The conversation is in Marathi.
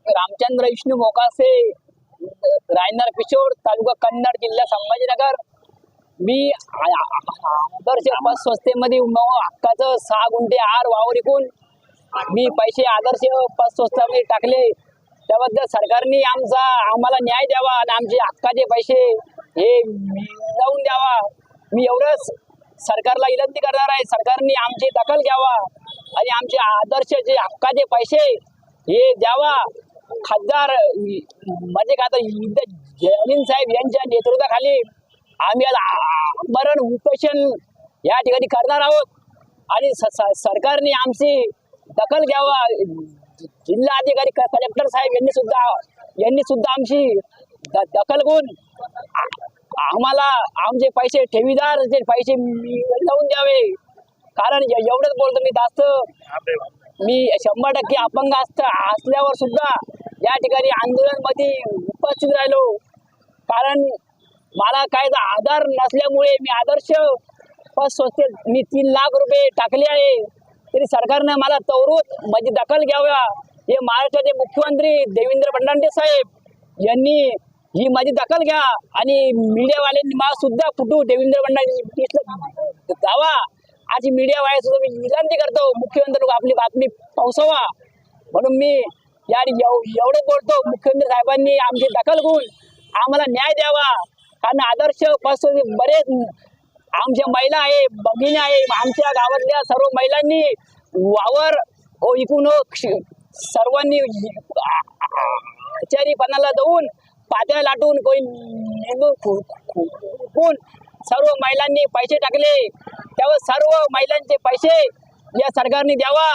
रामचंद्र विष्णू मोकासे, रायनार किशोर, तालुका कन्नड, जिल्हा संभाजीनगर। मी आदर्श पत संस्थेमध्ये हक्काचं 6 गुंठे आर वावर विकून मी पैसे आदर्श पत संस्थेमध्ये टाकले। त्याबद्दल सरकारने आम्हाला न्याय द्यावा आणि आमचे हक्काचे पैसे हे मिळवून द्यावा। मी एवढंच सरकारला विनंती करणार आहे, सरकारने आमची दखल घ्यावा आणि आमचे आदर्शचे हक्काचे पैसे हे द्यावा। खासदार म्हणजे का आता जलील साहेब यांच्या नेतृत्वाखाली आम्ही आमरण उपोषण या ठिकाणी करणार आहोत आणि सरकारने आमची दखल घ्यावा। जिल्हाधिकारी कलेक्टर साहेब यांनी सुद्धा आमची दखल घेऊन आम्हाला आमचे पैसे ठेवीदारचे पैसे मिळवून द्यावे। कारण एवढंच बोलतो मी, जास्त मी 100% अपंग असल्यावर सुद्धा या ठिकाणी आंदोलन मध्ये उपस्थित राहिलो। कारण मला काय आधार नसल्यामुळे मी आदर्श पत संस्थेत मी 3 लाख रुपये टाकले आहे, तरी सरकारने मला त्वरित माझी दखल घ्यावा। हे महाराष्ट्राचे मुख्यमंत्री देवेंद्र फडणवीस साहेब यांनी ही माझी दखल घ्या आणि मीडियावाल्यांनी मला सुद्धा कुठू देवेंद्र फडणवीस जावा आज मीडियावाले सुद्धा मी विनंती करतो, मुख्यमंत्री आपली बातमी पोहोचवा। म्हणून मी एवढं बोलतो, मुख्यमंत्री साहेबांनी आमची दखल घेऊन आम्हाला न्याय द्यावा। कारण आदर्श पत बरेच आमच्या महिला आहे, भगिनी आहे, आमच्या गावातल्या सर्व महिलांनी वावर विकून सर्वांनी आचारीपणाला देऊन पात्या लाटून कोणी निंदून सर्व महिलांनी पैसे टाकले। त्यावर सर्व महिलांचे पैसे या सरकारने द्यावा।